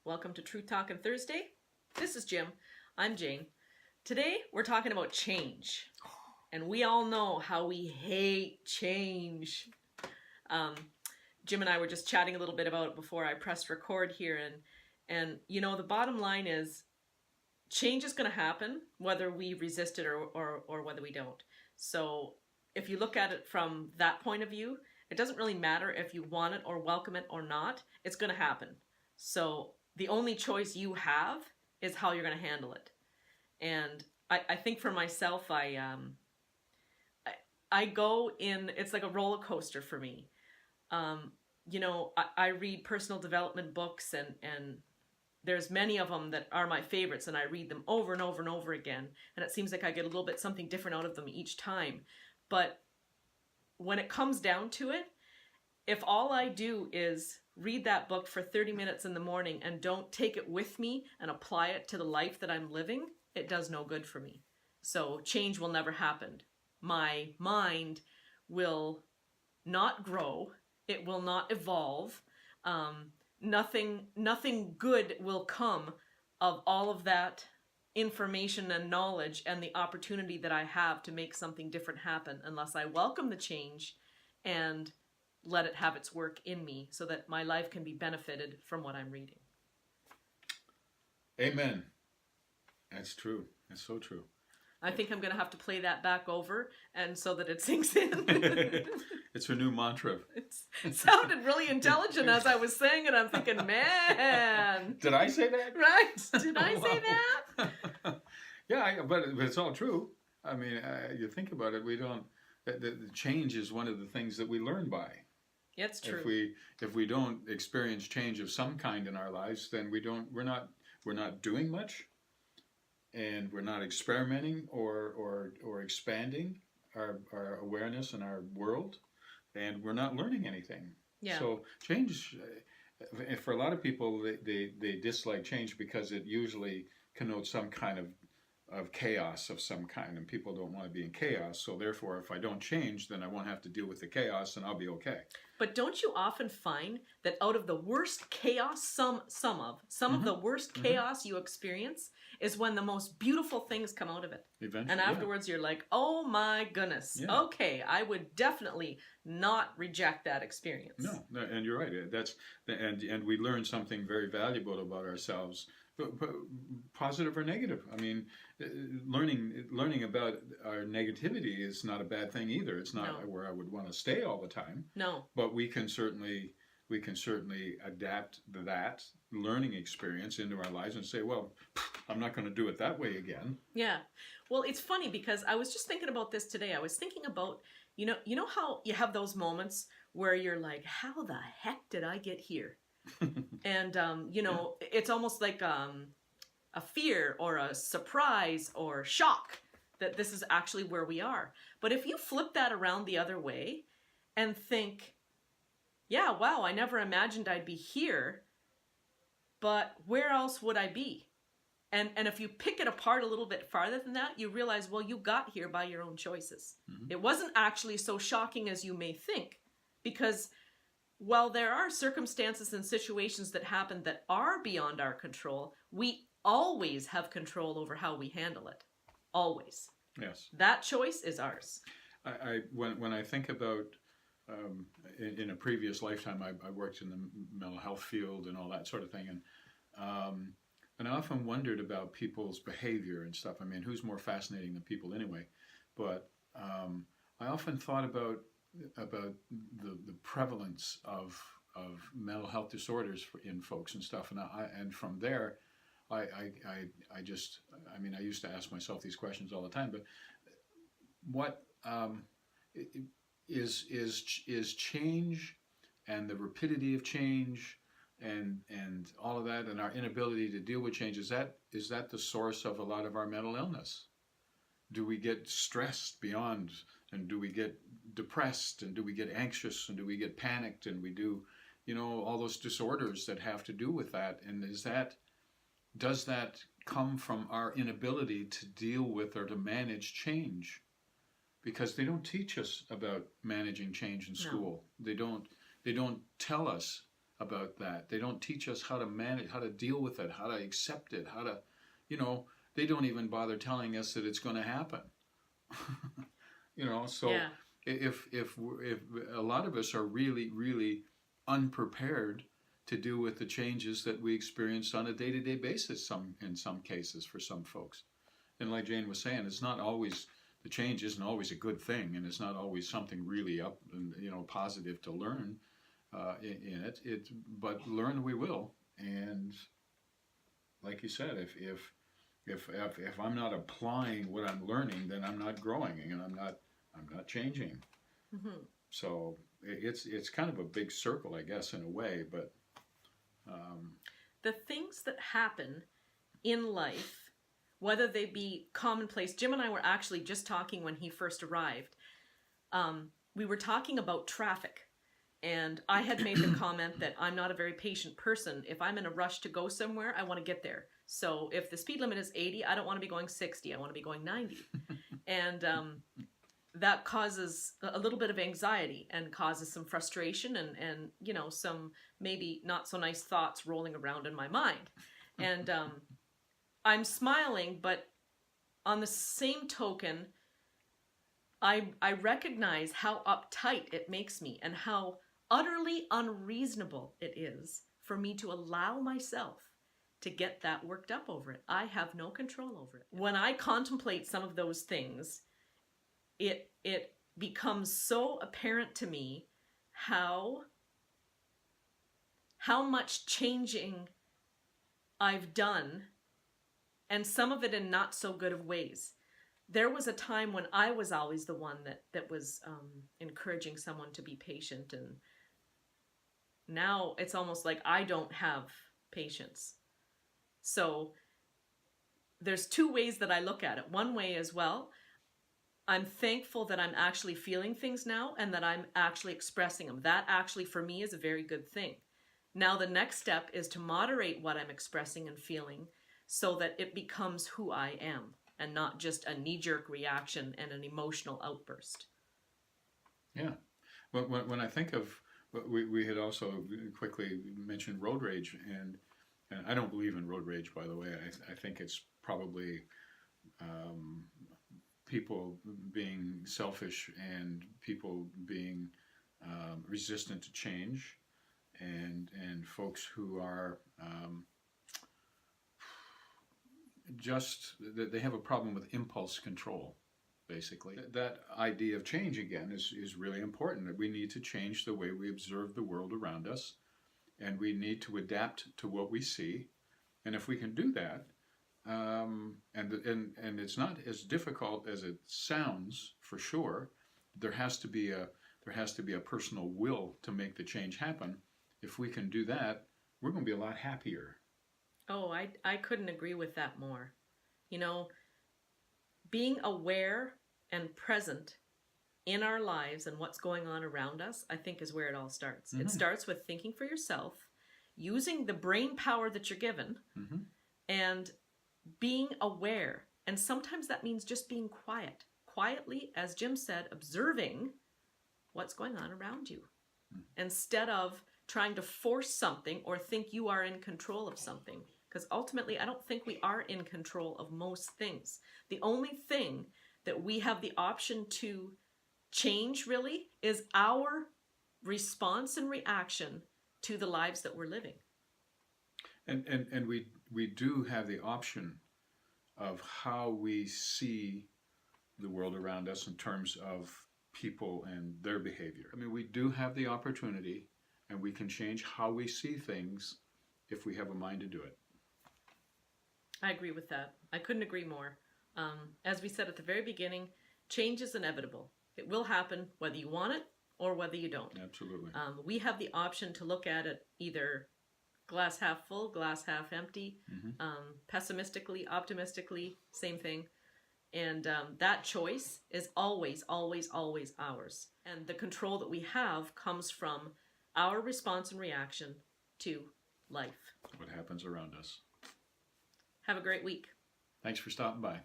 Welcome to Truth Talkin' Thursday. This is Jim. I'm Jane. Today we're talking about change. And we all know how we hate change. Jim and I were just chatting a little bit about it before I pressed record here. And you know, the bottom line is change is going to happen whether we resist it or whether we don't. So if you look at it from that point of view, it doesn't really matter if you want it or welcome it or not. It's going to happen. So the only choice you have is how you're going to handle it. And I think for myself, I go in, it's like a roller coaster for me. You know, I read personal development books and there's many of them that are my favorites and I read them over and over and over again. And it seems like I get a little bit something different out of them each time. But when it comes down to it, if all I do is read that book for 30 minutes in the morning and don't take it with me and apply it to the life that I'm living, it does no good for me. So change will never happen. My mind will not grow. It will not evolve. Nothing good will come of all of that information and knowledge and the opportunity that I have to make something different happen unless I welcome the change and let it have its work in me so that my life can be benefited from what I'm reading. Amen. That's true. That's so true. I think I'm going to have to play that back over and so that it sinks in. It's a new mantra. It sounded really intelligent as I was saying it. I'm thinking, man. Did I say that? Right? Did I say that? Yeah, but it's all true. I mean, you think about it, we don't, the change is one of the things that we learn by. It's true. If we don't experience change of some kind in our lives, then we're not doing much. And we're not experimenting or expanding our awareness in our world, and we're not learning anything. Yeah. So change, for a lot of people, they dislike change because it usually connotes some kind of chaos of some kind, and people don't want to be in chaos. So therefore, if I don't change, then I won't have to deal with the chaos, and I'll be okay. But don't you often find that out of the worst chaos, some of the worst chaos you experience is when the most beautiful things come out of it. Eventually, and afterwards you're like, oh my goodness, okay, I would definitely not reject that experience. No, and you're right. And we learn something very valuable about ourselves, positive or negative. I mean, learning about our negativity is not a bad thing either. It's not where I would want to stay all the time. No. But we can certainly adapt that learning experience into our lives and say, well, I'm not going to do it that way again. Yeah. Well, it's funny because I was just thinking about this today. I was thinking about, you know how you have those moments where you're like, how the heck did I get here? And, you know, it's almost like a fear or a surprise or shock that this is actually where we are. But if you flip that around the other way and think, yeah, wow, I never imagined I'd be here, but where else would I be? And if you pick it apart a little bit farther than that, you realize, well, you got here by your own choices. Mm-hmm. It wasn't actually so shocking as you may think, because while there are circumstances and situations that happen that are beyond our control, we always have control over how we handle it. Always. Yes. That choice is ours. When I think about in a previous lifetime, I worked in the mental health field and all that sort of thing, and I often wondered about people's behavior and stuff. I mean, who's more fascinating than people anyway? But I often thought about the prevalence of mental health disorders in folks and stuff, and from there, I used to ask myself these questions all the time. But what is change and the rapidity of change and all of that and our inability to deal with change, is that the source of a lot of our mental illness? Do we get stressed beyond, and do we get depressed, and do we get anxious, and do we get panicked, and we do, all those disorders that have to do with that? And does that come from our inability to deal with or to manage change? Because they don't teach us about managing change in school. No. They don't tell us about that. They don't teach us how to manage, how to deal with it, how to accept it, how to, you know, they don't even bother telling us that it's going to happen. You know, so Yeah. if a lot of us are really, really unprepared to deal with the changes that we experience on a day-to-day basis, in some cases for some folks. And like Jane was saying, it's not always, the change isn't always a good thing, and it's not always something really up and, you know, positive to learn in it. But learn we will. And like you said, if I'm not applying what I'm learning, then I'm not growing, and I'm not changing. Mm-hmm. So it's kind of a big circle, I guess, in a way. But the things that happen in life, whether they be commonplace. Jim and I were actually just talking when he first arrived. We were talking about traffic. And I had made the comment that I'm not a very patient person. If I'm in a rush to go somewhere, I want to get there. So if the speed limit is 80, I don't want to be going 60. I want to be going 90. And that causes a little bit of anxiety and causes some frustration and you know, some maybe not so nice thoughts rolling around in my mind. And I'm smiling, but on the same token, I recognize how uptight it makes me and how utterly unreasonable it is for me to allow myself to get that worked up over it. I have no control over it. When I contemplate some of those things, it becomes so apparent to me how much changing I've done, and some of it in not so good of ways. There was a time when I was always the one that was encouraging someone to be patient, and now it's almost like I don't have patience. So there's two ways that I look at it. One way as well, I'm thankful that I'm actually feeling things now and that I'm actually expressing them. That actually for me is a very good thing. Now the next step is to moderate what I'm expressing and feeling so that it becomes who I am and not just a knee-jerk reaction and an emotional outburst. yeah, but when I think of, we had also quickly mentioned road rage, and I don't believe in road rage, by the way. I think it's probably people being selfish and people being resistant to change, and folks who are just that they have a problem with impulse control. Basically, that idea of change again is really important. That we need to change the way we observe the world around us, and we need to adapt to what we see. And if we can do that, and it's not as difficult as it sounds, for sure. There has to be a personal will to make the change happen. If we can do that, we're going to be a lot happier. Oh, I couldn't agree with that more. You know, being aware and present in our lives and what's going on around us, I think is where it all starts. Mm-hmm. It starts with thinking for yourself, using the brain power that you're given, mm-hmm. and being aware. And sometimes that means just being quiet. Quietly, as Jim said, observing what's going on around you. Mm-hmm. Instead of trying to force something or think you are in control of something. Because ultimately, I don't think we are in control of most things. The only thing that we have the option to change, really, is our response and reaction to the lives that we're living. And we do have the option of how we see the world around us in terms of people and their behavior. I mean, we do have the opportunity, and we can change how we see things if we have a mind to do it. I agree with that. I couldn't agree more. As we said at the very beginning, change is inevitable. It will happen whether you want it or whether you don't. Absolutely. We have the option to look at it either glass half full, glass half empty, mm-hmm. Pessimistically, optimistically, same thing. And that choice is always, always, always ours. And the control that we have comes from our response and reaction to life. What happens around us. Have a great week. Thanks for stopping by.